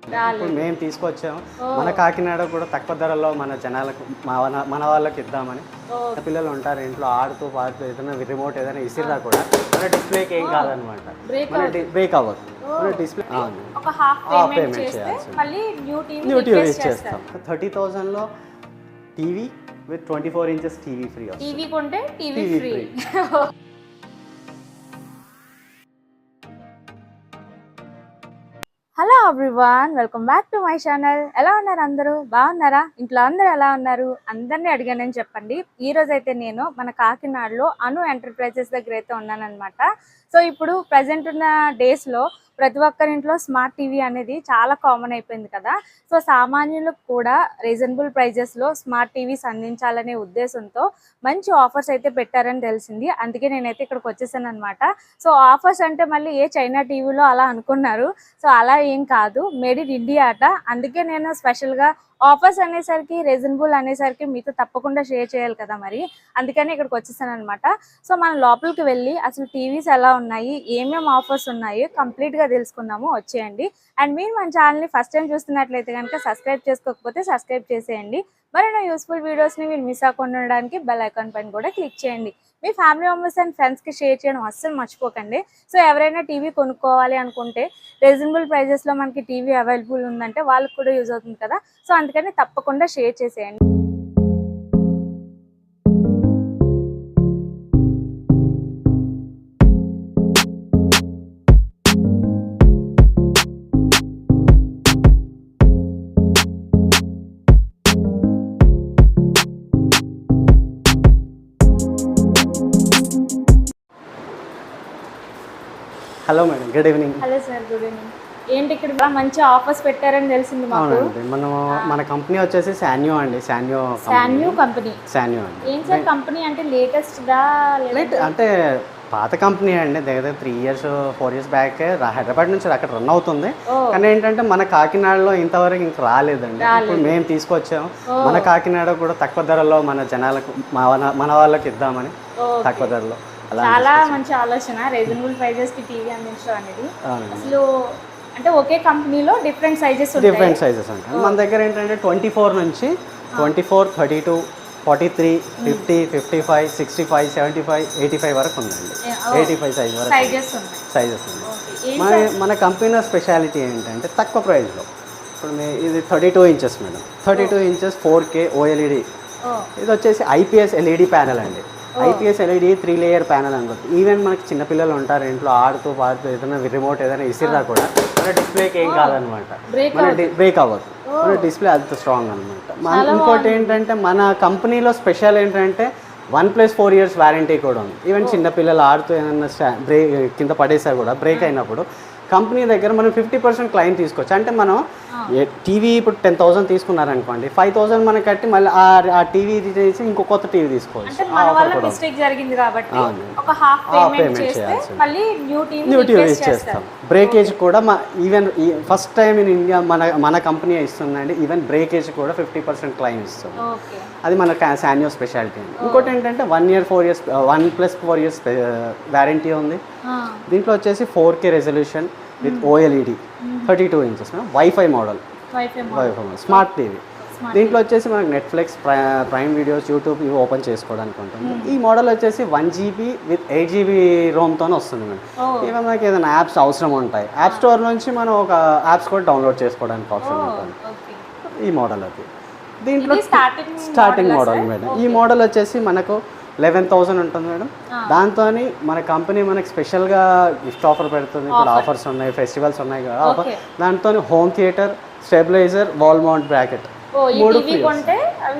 ఇప్పుడు మేము తీసుకొచ్చాము మన కాకినాడ కూడా తక్కువ ధరలో మన జనాలకు మన వాళ్ళకి ఇద్దామని. పిల్లలు ఉంటారు ఇంట్లో ఆడుతూ పాడుతూ ఏదైనా రిమోట్ ఏదైనా ఇసిరినా కూడా మన డిస్ప్లేకి ఏం కాదనమాట, మన బ్రేక్ అవ్వదు. మన డిస్ప్లే పేమెంట్ చేయాల్సి న్యూ టీవీ ఇచ్చేస్తాం. 30,000లో TV with 24 inches TV free. TV కొంటే TV free. Hello everyone, welcome back to my channel. ఎలా ఉన్నారు అందరూ? బాగున్నారా? ఇంట్లో అందరూ ఎలా ఉన్నారు? అందరినీ అడిగానని చెప్పండి. ఈ రోజు అయితే నేను మన కాకినాడలో అను ఎంటర్ప్రైజెస్ దగ్గర అయితే ఉన్నానన్నమాట. సో ఇప్పుడు ప్రజెంట్ ఉన్న డేస్లో ప్రతి ఒక్కరింట్లో స్మార్ట్ టీవీ అనేది చాలా కామన్ అయిపోయింది కదా. సో సామాన్యులకు కూడా రీజనబుల్ ప్రైజెస్లో స్మార్ట్ టీవీస్ అందించాలనే ఉద్దేశంతో మంచి ఆఫర్స్ అయితే పెట్టారని తెలిసింది. అందుకే నేనైతే ఇక్కడికి వచ్చేసాను అనమాట. సో ఆఫర్స్ అంటే మళ్ళీ ఏ చైనా టీవీలో అలా అనుకున్నారు. సో అలా ఏం కాదు, మేడ్ ఇన్ ఇండియా అట. అందుకే నేను స్పెషల్గా ఆఫర్స్ అనేసరికి రీజనబుల్ అనేసరికి మీతో తప్పకుండా షేర్ చేయాలి కదా, మరి అందుకని ఇక్కడికి వచ్చేసాను అనమాట. సో మనం లోపలికి వెళ్ళి అసలు టీవీస్ ఎలా ఉన్నాయి, ఏమేమి ఆఫర్స్ ఉన్నాయి కంప్లీట్గా తెలుసుకుందాము. వచ్చేయండి. అండ్ మీరు మన ఛానల్ని ఫస్ట్ టైం చూస్తున్నట్లయితే కనుక సబ్స్క్రైబ్ చేసుకోకపోతే సబ్స్క్రైబ్ చేసేయండి. మరిన్ని యూస్ఫుల్ వీడియోస్ని మీరు మిస్ అవ్వకుండా ఉండడానికి బెల్ ఐకాన్ పైన కూడా క్లిక్ చేయండి. మీ ఫ్యామిలీ మెంబర్స్ అండ్ ఫ్రెండ్స్కి షేర్ చేయడం అస్సలు మర్చిపోకండి. సో ఎవరైనా టీవీ కొనుక్కోవాలి అనుకుంటే రీజనబుల్ ప్రైజెస్లో మనకి టీవీ అవైలబుల్ ఉందంటే వాళ్ళకి కూడా యూజ్ అవుతుంది కదా. సో అందుకని తప్పకుండా షేర్ చేసేయండి. Hello madam, good evening. Hello sir, good evening. ఏంటి ఇక్కడ మంచి ఆఫర్స్ పెట్టారని తెలిసింది మాకు. అవునండి, మన కంపెనీ వచ్చేసి శాన్యో అండి. శాన్యో కంపెనీ. శాన్యో అండి. ఏం సార్ కంపెనీ అంటే లేటెస్ట్ దా? అంటే పాత కంపెనీ అండి, దగ్గర 3 years 4 years బ్యాక్ హైదరాబాద్ నుంచి అక్కడ రన్ అవుతుంది. కానీ ఏంటంటే మన కాకినాడలో ఇంతవరకు ఇంకా రాలేదండి. ఇప్పుడు మేము తీసుకొచ్చాము మన కాకినాడ కూడా తక్కువ ధరలో మన జనాలకు మన వాళ్ళకి ఇద్దామని. తక్కువ ధరలో చాలా మంచి ఆలోచన, రీజనబుల్ ప్రైజెస్ కి టీవీ అందించడం అనేది. అసలు అంటే ఒకే కంపెనీలో డిఫరెంట్ సైజెస్ ఉంటాయి. మన దగ్గర ఏంటంటే 24 నుంచి 24, 32, 43, 50, 55, 65, 75, 85 వరకు ఉందండి. 85 సైజ్ వరకు సైజెస్ ఉన్నాయి. మన కంపెనీ స్పెషాలిటీ ఏంటంటే తక్కువ ప్రైస్లో. ఇప్పుడు ఇది 32 inches madam. 32 inches 4K OLED. ఇది వచ్చేసి IPS LED ప్యానెల్ అండి. IPS LED 3 layer ప్యానెల్ అనుకోండి. ఈవెన్ మనకి చిన్నపిల్లలు ఉంటారు ఇంట్లో ఆడుతూ పాడుతూ ఏదైనా రిమోట్ ఏదైనా ఇసిరినా కూడా మన డిస్ప్లేకి ఏం కాదనమాట, మన బ్రేక్ అవ్వదు. మన డిస్ప్లే అంత స్ట్రాంగ్ అనమాట. ఇంకోటి ఏంటంటే మన కంపెనీలో స్పెషల్ ఏంటంటే 1+4 years వారంటీ కూడా ఉంది. ఈవెన్ చిన్నపిల్లలు ఆడుతూ ఏదైనా కింద పడేసా కూడా బ్రేక్ అయినప్పుడు కంపెనీ దగ్గర మనం 50% క్లెయిమ్ తీసుకోవచ్చు. అంటే మనం టీవీ ఇప్పుడు 10,000 తీసుకున్నారనుకోండి, 5,000 మనం కట్టి మళ్ళీ ఆ టీవీ తీసి ఇంకో కొత్త టీవీ తీసుకోవచ్చు. న్యూ టీవీ ఇచ్చేస్తాం. బ్రేకేజ్ కూడా even first time in India మన కంపెనీ ఇస్తుందండి. ఈవెన్ బ్రేకేజ్ కూడా 50% క్లెయిమ్ ఇస్తుంది. అది మన శాన్యో స్పెషాలిటీ అండి. ఇంకోటి ఏంటంటే 1+4 years వారంటీ ఉంది. దీంట్లో వచ్చేసి 4K resolution with OLED 32 inches wifi model smart TV. దీంట్లో వచ్చేసి మనకు నెట్ఫ్లిక్స్, ప్రైమ్ వీడియోస్, యూట్యూబ్ ఇవి ఓపెన్ చేసుకోవడానికి ఉంటుంది. ఈ మోడల్ వచ్చేసి 1GB విత్ 8GB రోమ్తో వస్తుంది మేడం. ఇవి మనకి ఏదైనా యాప్స్ అవసరం ఉంటాయి, యాప్ స్టోర్ నుంచి మనం ఒక యాప్స్ కూడా డౌన్లోడ్ చేసుకోవడానికి ఆప్షన్ ఉంటుంది. ఈ మోడల్ అది. దీంట్లో స్టార్టింగ్ మోడల్ మేడం. ఈ మోడల్ వచ్చేసి మనకు 11,000 ఉంటుంది మేడం. దాంతో మన కంపెనీ మనకి స్పెషల్గా గిఫ్ట్ ఆఫర్ పెడుతుంది. ఇప్పుడు ఆఫర్స్ ఉన్నాయి, ఫెస్టివల్స్ ఉన్నాయి కదా ఆఫర్. దాంతో home theatre, stabiliser, wall mount bracket 3 free.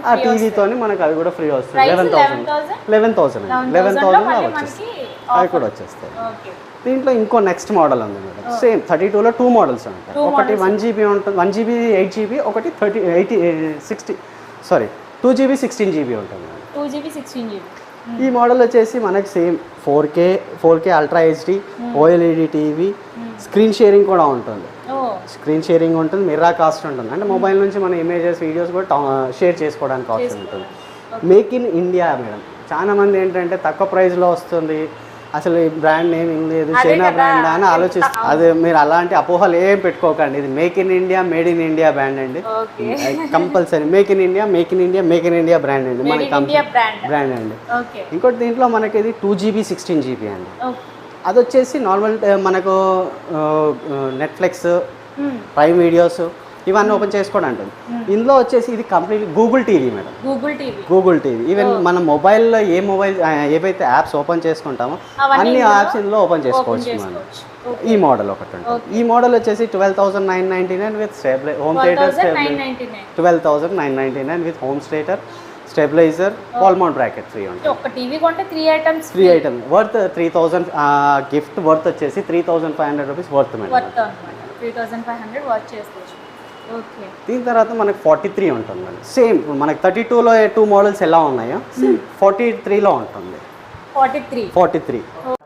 ఆ టీవీతో మనకు అవి కూడా ఫ్రీ వస్తుంది. 11,000 అవి కూడా వచ్చేస్తాయి. దీంట్లో ఇంకో నెక్స్ట్ మోడల్ ఉంది మేడం. సేమ్ 32లో 2 మోడల్స్ ఉంటాయి. ఒకటి 1GB ఉంటుంది, 1GB 8GB, ఒకటి 2GB 16GB ఉంటుంది మేడం. 2GB 16GB. ఈ మోడల్ వచ్చేసి మనకి same 4K ultra HD OLED TV. Screen sharing కూడా ఉంటుంది. స్క్రీన్ షేరింగ్ ఉంటుంది, మిర్రర్ కాస్ట్ ఉంటుంది. అంటే మొబైల్ నుంచి మన ఇమేజెస్, వీడియోస్ కూడా షేర్ చేసుకోవడానికి ఆప్షన్ ఉంటుంది. Make in India madam. చాలా మంది ఏంటంటే తక్కువ ప్రైస్లో వస్తుంది, అసలు ఈ బ్రాండ్ నేమ్ ఏం లేదు, చైనా బ్రాండ్ అని ఆలోచిస్తారు. అది మీరు అలాంటి అపోహలు ఏం పెట్టుకోకండి. ఇది make in India, made in India brand అండి. Compulsory make in India, make in India, make in India brand అండి, మన బ్రాండ్ అండి. ఇంకోటి దీంట్లో మనకి ఇది 2GB 16GB అండి. అది వచ్చేసి నార్మల్ మనకు నెట్ఫ్లిక్స్, ప్రైమ్ వీడియోస్ ఇవన్నీ ఓపెన్ చేసుకోవడం ఉంటుంది. ఇందులో వచ్చేసి ఇది complete Google TV madam. Google TV even మన మొబైల్లో ఏవైతే యాప్స్ ఓపెన్ చేసుకుంటామో అన్ని యాప్స్ ఇందులో ఓపెన్ చేసుకోవచ్చు మనం. ఈ మోడల్ ఒకటి ఉంటుంది. ఈ మోడల్ వచ్చేసి 12,999 with home theatre, 12,999 with home theatre, stabiliser, wall mount bracket free ఉంటుంది. ఒక టీవీ కొంటే 3 ఐటమ్స్ వర్త్ 3,000. గిఫ్ట్ వర్త్ వచ్చేసి 3,500 రూపీస్ వర్త్ మేడం. 3,500 వర్త్ చేసుకోవచ్చు. దీని తర్వాత మనకి 43 ఉంటుంది మేడం. సేమ్ మనకి 32లో 2 మోడల్స్ ఎలా ఉన్నాయో 43లో ఉంటుంది. 43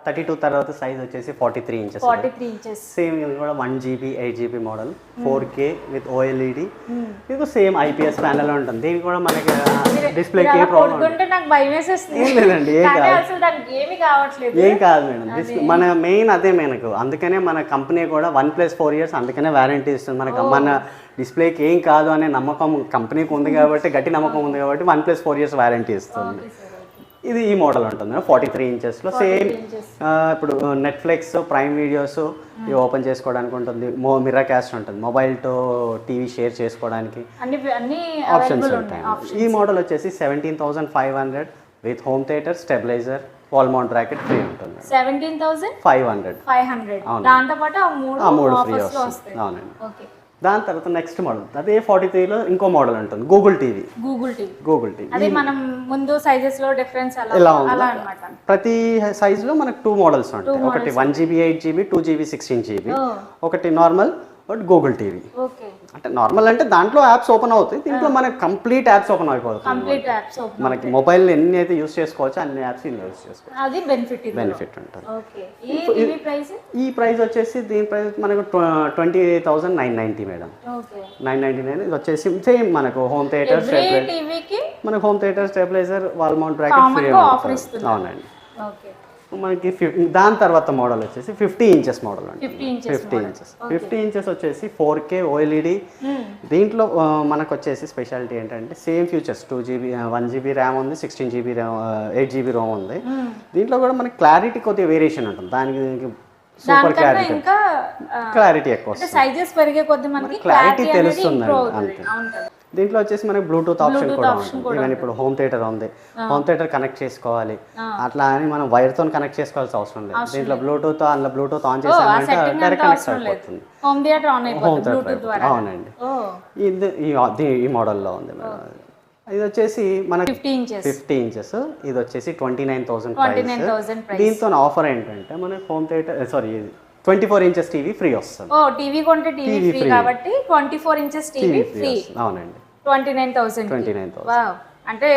32 తర్వాత సైజ్ వచ్చేసి 43 ఇంచెస్. సేమ్ ఇది కూడా 1GB 8GB model, 4K with OLED. ఇది సేమ్ IPS ప్యానెల్ ఉంటుంది. దీనికి కూడా మనకి డిస్ప్లేకి ఏ ప్రాబ్లం ఏం లేదండి. ఏం కాదు మేడం. మన మెయిన్ అదే మనకు. అందుకనే మన కంపెనీ కూడా 1+4 years అందుకనే వారంటీ ఇస్తుంది మనకు. మన డిస్ప్లేకి ఏం కాదు అనే నమ్మకం కంపెనీకి ఉంది కాబట్టి, గట్టి నమ్మకం ఉంది కాబట్టి 1+4 years వారంటీ ఇస్తుంది. ఇది ఈ మోడల్ ఉంటుంది 43 ఇంచెస్లో. సేమ్ ఇప్పుడు నెట్ఫ్లిక్స్, ప్రైమ్ వీడియోస్ ఇవి ఓపెన్ చేసుకోవడానికి ఉంటుంది. మిర్రర్ క్యాస్ట్ ఉంటుంది, మొబైల్ టు టీవీ షేర్ చేసుకోవడానికి ఆప్షన్స్ ఉంటాయి. ఈ మోడల్ వచ్చేసి 17,500 with home theatre, stabiliser, wall mount bracket free ఉంటుంది. 17,500 దాంతో పాటు ఆ మూడు ఫ్రీ వస్తుంది. అవునండి. దాని తర్వాత నెక్స్ట్ మోడల్ అదే 43లో ఇంకో మోడల్ ఉంటుంది, గూగుల్ టీవీ. అదే మనం ముందు సైజెస్ లో డిఫరెన్స్ ఎలా అన్నమాట. ప్రతి సైజ్ లో మనకు 2 మోడల్స్ ఉంటాయి. ఒకటి 1GB 8GB, 2GB 16GB. ఒకటి నార్మల్, ఒకటి గూగుల్ టీవీ. అంటే నార్మల్ అంటే దాంట్లో యాప్స్ ఓపెన్ అవుతాయి, దీంట్లో మనకి కంప్లీట్ యాప్స్ ఓపెన్ అయిపోతుంది. మనకి మొబైల్ ఎన్ని అయితే యూస్ చేసుకోవచ్చు అన్ని యాప్స్ యూస్ చేసుకోవచ్చు. అది బెనిఫిట్ ఉంటుంది. ఈ ప్రైస్ వచ్చేసి దీని ప్రైస్ మనకు 20,990 మేడం. 999. ఇది వచ్చేసి సేమ్ మనకు హోమ్ థియేటర్, మనకు home theatre, stabiliser, wall mount bracket free ఉంటుంది. అవునండి. మనకి దాని తర్వాత మోడల్ వచ్చేసి 50 ఇంచెస్ మోడల్ అండి. 50 ఇంచెస్ వచ్చేసి 4K OLED. దీంట్లో మనకు వచ్చేసి స్పెషాలిటీ ఏంటంటే same features 2GB 1GB RAM ఉంది, 16GB 8GB రోమ్ ఉంది. దీంట్లో కూడా మనకి క్లారిటీ కొద్దిగా వేరియేషన్ ఉంటుంది. దానికి సూపర్ క్లారిటీ ఎక్కువ వస్తుంది. సైజెస్ పెరిగే కొద్ది మనకి క్లారిటీ తెలుస్తుంది అంతే. దీంట్లో వచ్చేసి మనకి బ్లూటూత్ ఆప్షన్ కూడా ఉంటుంది. ఈవెన్ ఇప్పుడు హోమ్ థియేటర్ ఉంది, హోమ్ థియేటర్ కనెక్ట్ చేసుకోవాలి అట్లా అని మనం వైర్తో కనెక్ట్ చేసుకోవాల్సిన అవసరం లేదు. దీంట్లో బ్లూటూత్ ఆన్ చేసామంటే డైరెక్ట్ కనెక్ట్ అయిపోతుంది. Home theatre. అవునండి. ఈ మోడల్లో ఉంది మేడం. ఇది వచ్చేసి మనకి 50 ఇంచెస్. ఇది వచ్చేసి 29,000 ప్రైస్. దీంతో ఆఫర్ ఏంటంటే మనకి home theatre 24 inches TV free వస్తుంది. టీవీ కొంటే టీవీ ఫ్రీ కాబట్టి 24 ఇంచెస్ టీవీ ఫ్రీ. అవునండి. 29,000. వావ్, అంటే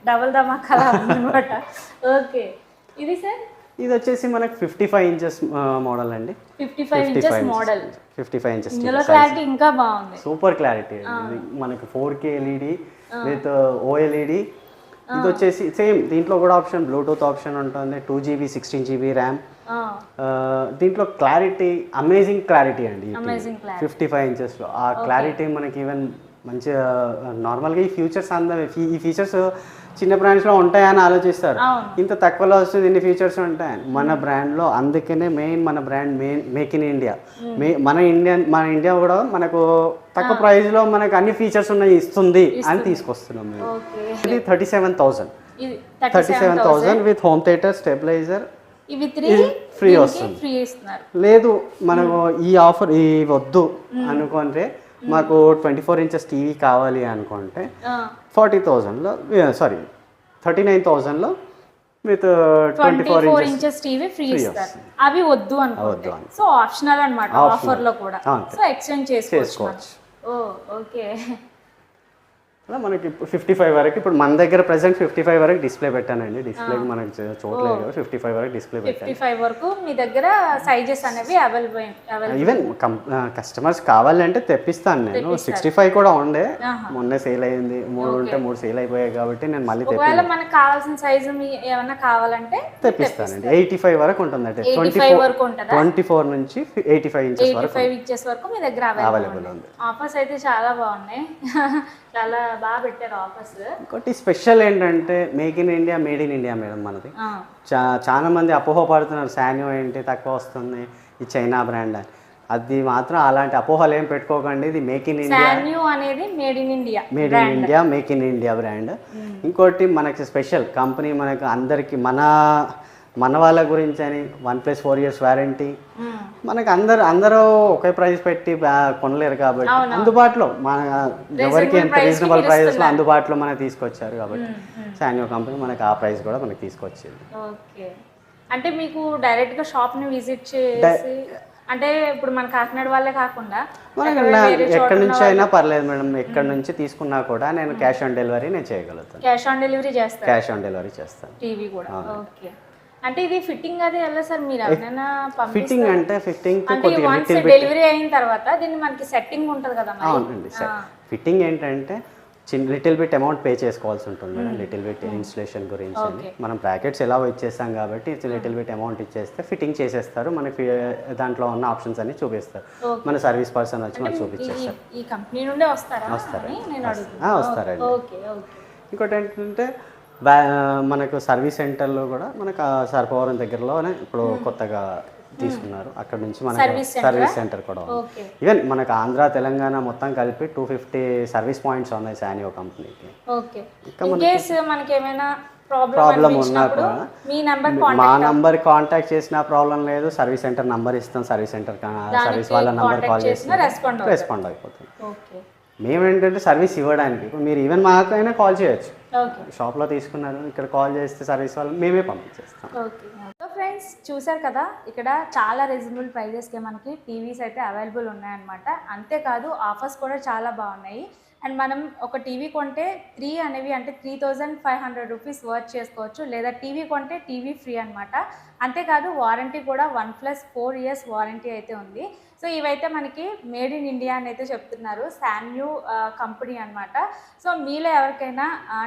డబుల్ ధమాకా అన్నమాట. ఓకే. ఇది సార్ ఇది వచ్చేసి మనకి 55 ఇంచెస్ మోడల్ అండి. 55 ఇంచెస్ మోడల్. 55 ఇంచెస్ ఇందులో క్లారిటీ ఇంకా బాగుంది. Super clarity. మనకి 4K LED విత్ OLED. ఇది వచ్చేసి సేమ్ దీంట్లో కూడా ఆప్షన్ బ్లూటూత్ ఆప్షన్ ఉంటుంది. 2GB 16GB RAM. దీంట్లో క్లారిటీ అమేజింగ్ క్లారిటీ అండి. 55 ఇంచెస్లో ఆ క్లారిటీ మనకి ఈవెన్ మంచిగా నార్మల్గా ఈ ఫీచర్స్ చిన్న బ్రాండ్స్లో ఉంటాయని ఆలోచిస్తారు. ఇంత తక్కువలో వస్తుంది, ఇన్ని ఫీచర్స్ ఉంటాయని. మన బ్రాండ్లో అందుకనే మన బ్రాండ్ మేక్ ఇన్ ఇండియా. మన ఇండియా కూడా మనకు తక్కువ ప్రైస్లో మనకు అన్ని ఫీచర్స్ ఉన్నాయి ఇస్తుంది అని తీసుకొస్తున్నాం మేము. ఇది 37,000 with home theatre, stabiliser free వస్తుంది. లేదు మనకు ఈ ఆఫర్ వద్దు అనుకుంటే, మాకు 24 ఇంచెస్ టీవీ కావాలి అనుకుంటే 40,000లో 39,000లో విత్ 24 ఇంచెస్ టీవీ ఫ్రీ ఇస్తారు. అవి వద్దు అనుకుంటే సో ఆప్షనల్ అన్నమాట. ఆఫర్ లో కూడా సో ఎక్స్చేంజ్ చేసుకోవచ్చు. ఓకే. అలా మనకి ఇప్పుడు 55 వరకు, ఇప్పుడు మన దగ్గర ప్రెసెంట్ 55 వరకు డిస్ప్లే పెట్టానండి. డిస్ప్లేకి మనకి చూడలేదు కదా, 55 వరకు డిస్ప్లే పెట్టాను. 55 వరకు మీ దగ్గర సైజెస్ అనేవి అవైలబుల్. ఈవెన్ కస్టమర్స్ కావాలంటే తెప్పిస్తాను నేను. 65 కూడా ఉండే, మొన్నే సేల్ అయ్యింది. 3 ఉంటే 3 సేల్ అయిపోయాయి కాబట్టి నేను మళ్ళీ ఒకవేళ మనకు కావాల్సిన సైజు ఏమైనా కావాలంటే తెప్పిస్తానండి. 85 వరకు ఉంటుందండి. 24 నుంచి 85 ఇంచెస్ వరకు మీ దగ్గర అవైలబుల్ ఉంది. ఆఫర్స్ అయితే చాలా బాగున్నాయి. చాలా బాగా పెట్టారు ఆఫర్స్. ఇంకోటి స్పెషల్ ఏంటంటే make in India, made in India madam మనది. చాలా మంది అపోహపడుతున్నారు, శాన్యో ఏంటి తక్కువ వస్తుంది, ఈ చైనా బ్రాండ్ అని. అది మాత్రం అలాంటి అపోహలు ఏం పెట్టుకోకండి. ఇది మేక్ ఇన్ ఇండియా అనేది made in India, make in India brand. ఇంకోటి మనకి స్పెషల్ కంపెనీ, మనకు అందరికి మన వాళ్ళ గురించి అని 1+4 years వారంటీ. మనకు అందరూ ఒకే ప్రైస్ పెట్టి కొనలేరు కాబట్టి అందుబాటులో మన ఎవరికి ఎంత రీజనబుల్ ప్రైస్లో అందుబాటులో మనకు తీసుకొచ్చారు కాబట్టి శాన్యో కంపెనీ మనకు ఆ ప్రైస్ కూడా మనకి తీసుకొచ్చింది. ఓకే, అంటే మీకు డైరెక్ట్గా షాప్ని విజిట్ చేసి, అంటే ఇప్పుడు మన కాకినాడ వాళ్ళే కాకుండా ఎక్కడి నుంచి అయినా పర్లేదు మేడం, ఎక్కడి నుంచి తీసుకున్నా కూడా నేను క్యాష్ ఆన్ డెలివరీ నేను చేయగలుగుతాను. క్యాష్ ఆన్ డెలివరీ చేస్తాను. టీవీ కూడా. ఓకే, అంటే ఇది ఫిట్టింగ్ అది ఎలా సార్, మీరు ఎవరైనా ఫిట్టింగ్ అంటే ఫిట్టింగ్ డెలివరీ అయిన తర్వాత దీన్ని మనకి సెట్టింగ్ ఉంటుంది కదా? అవునండి, ఫిట్టింగ్ ఏంటంటే లిటిల్ బిట్ అమౌంట్ పే చేసుకోవాల్సి ఉంటుంది మేడం. లిటిల్ బిట్ ఇన్స్టలేషన్ గురించి మనం ప్యాకెట్స్ ఎలా ఇచ్చేస్తాం కాబట్టి లిటిల్ బిట్ అమౌంట్ ఇచ్చేస్తే ఫిట్టింగ్ చేసేస్తారు. మనకి దాంట్లో ఉన్న ఆప్షన్స్ అన్ని చూపిస్తారు. మన సర్వీస్ పర్సన్ వచ్చి మనకు చూపించేస్తారు. ఈ కంపెనీ నుండే వస్తారండి. ఇంకోటి ఏంటంటే మనకు సర్వీస్ సెంటర్లో కూడా మనకు సర్పవరం దగ్గరలోనే ఇప్పుడు కొత్తగా తీసుకున్నారు. అక్కడ నుంచి మనకు సర్వీస్ సెంటర్ కూడా ఉంది. ఈవెన్ మనకు ఆంధ్ర తెలంగాణ మొత్తం కలిపి 250 సర్వీస్ పాయింట్స్ ఉన్నాయి శాన్యో కంపెనీకి. ప్రాబ్లం ఉన్నా కూడా మా నంబర్ కాంటాక్ట్ చేసిన ప్రాబ్లం లేదు. సర్వీస్ సెంటర్ నంబర్ ఇస్తాం, సర్వీస్ వాళ్ళ నంబర్ కాల్ చేసి రెస్పాండ్ అయిపోతుంది. మేమేంటంటే సర్వీస్ ఇవ్వడానికి ఇప్పుడు మీరు ఈవెన్ మాకైనా కాల్ చేయొచ్చు. షాప్లో తీసుకున్నారు, ఇక్కడ కాల్ చేస్తే సర్వీస్ వాళ్ళు మేమే పంపించేస్తాం. సో ఫ్రెండ్స్, చూసారు కదా, ఇక్కడ చాలా రీజనబుల్ ప్రైజెస్కి మనకి టీవీస్ అయితే అవైలబుల్ ఉన్నాయన్నమాట. అంతేకాదు ఆఫర్స్ కూడా చాలా బాగున్నాయి. అండ్ మనం ఒక టీవీ కొంటే 3 అనేవి అంటే 3500 రూపీస్ వర్త్ చేసుకోవచ్చు, లేదా టీవీ కొంటే టీవీ ఫ్రీ అనమాట. అంతేకాదు వారంటీ కూడా 1+4 years వారంటీ అయితే ఉంది. సో ఇవైతే మనకి మేడ్ ఇన్ ఇండియా అని అయితే చెప్తున్నారు, శాన్యో కంపెనీ అనమాట. సో మీలో ఎవరికైనా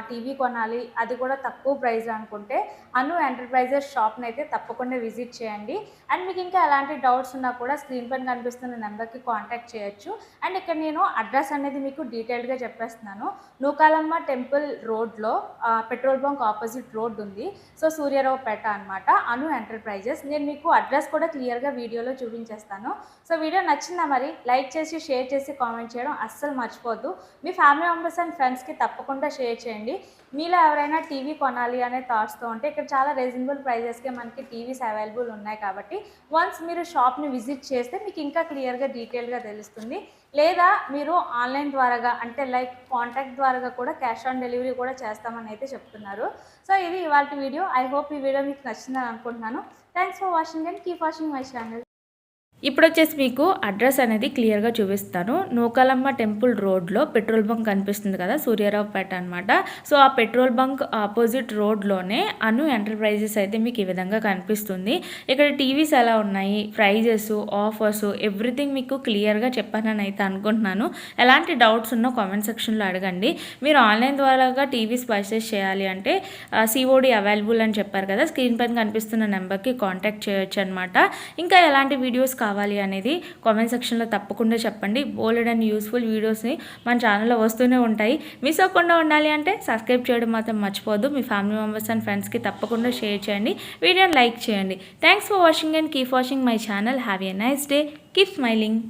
టీవీ కొనాలి, అది కూడా తక్కువ ప్రైస్ అనుకుంటే అను ఎంటర్ప్రైజెస్ షాప్ని అయితే తప్పకుండా విజిట్ చేయండి. అండ్ మీకు ఇంకా ఎలాంటి డౌట్స్ ఉన్నా కూడా స్క్రీన్ పైన కనిపిస్తున్న నెంబర్కి కాంటాక్ట్ చేయొచ్చు. అండ్ ఇక్కడ నేను అడ్రస్ అనేది మీకు డీటెయిల్డ్గా చెప్పేస్తున్నాను. నూకాలమ్మ టెంపుల్ రోడ్లో పెట్రోల్ బంక్ ఆపోజిట్ రోడ్ ఉంది. సో సూర్యారావుపేట అనమాట, అను ఎంటర్ప్రైజెస్. నేను మీకు అడ్రస్ కూడా క్లియర్గా వీడియోలో చూపించేస్తాను. సో వీడియో నచ్చిందా మరి? లైక్ చేసి, షేర్ చేసి, కామెంట్ చేయడం అస్సలు మర్చిపోద్దు. మీ ఫ్యామిలీ మెంబర్స్ అండ్ ఫ్రెండ్స్కి తప్పకుండా షేర్ చేయండి. మీలో ఎవరైనా టీవీ కొనాలి అనే థాట్స్తో ఉంటే ఇక్కడ చాలా రీజనబుల్ ప్రైజెస్కే మనకి టీవీస్ అవైలబుల్ ఉన్నాయి కాబట్టి వన్స్ మీరు షాప్ని విజిట్ చేస్తే మీకు ఇంకా క్లియర్గా డీటెయిల్గా తెలుస్తుంది. లేదా మీరు ఆన్లైన్ ద్వారాగా అంటే లైక్ కాంటాక్ట్ ద్వారాగా కూడా క్యాష్ ఆన్ డెలివరీ కూడా చేస్తామని అయితే చెప్తున్నారు. సో ఇది ఇవాళ వీడియో. ఐ హోప్ ఈ వీడియో మీకు నచ్చిందని అనుకుంటున్నాను. Thanks for watching and keep watching my channel. ఇప్పుడు వచ్చేసి మీకు అడ్రస్ అనేది క్లియర్గా చూపిస్తాను. నూకాలమ్మ టెంపుల్ రోడ్లో పెట్రోల్ బంక్ కనిపిస్తుంది కదా, సూర్యారావుపేట అనమాట. సో ఆ పెట్రోల్ బంక్ ఆపోజిట్ రోడ్లోనే అను ఎంటర్ప్రైజెస్ అయితే మీకు ఈ విధంగా కనిపిస్తుంది. ఇక్కడ టీవీస్ ఎలా ఉన్నాయి, ప్రైజెస్, ఆఫర్స్, ఎవ్రీథింగ్ మీకు క్లియర్గా చెప్పానని అయితే అనుకుంటున్నాను. ఎలాంటి డౌట్స్ ఉన్నా కామెంట్ సెక్షన్లో అడగండి. మీరు ఆన్లైన్ ద్వారాగా టీవీస్ పర్చేస్ చేయాలి అంటే సిఓడి అవైలబుల్ అని చెప్పారు కదా, స్క్రీన్ పైన కనిపిస్తున్న నెంబర్కి కాంటాక్ట్ చేయొచ్చు అనమాట. ఇంకా ఎలాంటి వీడియోస్ కావాలి అనేది కామెంట్ సెక్షన్లో తప్పకుండా చెప్పండి. బోల్డ్ అండ్ యూస్ఫుల్ వీడియోస్ని మన ఛానల్లో వస్తూనే ఉంటాయి. మిస్ అవ్వకుండా ఉండాలి అంటే సబ్స్క్రైబ్ చేయడం మాత్రం మర్చిపోవద్దు. మీ ఫ్యామిలీ మెంబర్స్ అండ్ ఫ్రెండ్స్కి తప్పకుండా షేర్ చేయండి, వీడియోని లైక్ చేయండి. Thanks for watching and keep watching my channel. Have a nice day. Keep smiling.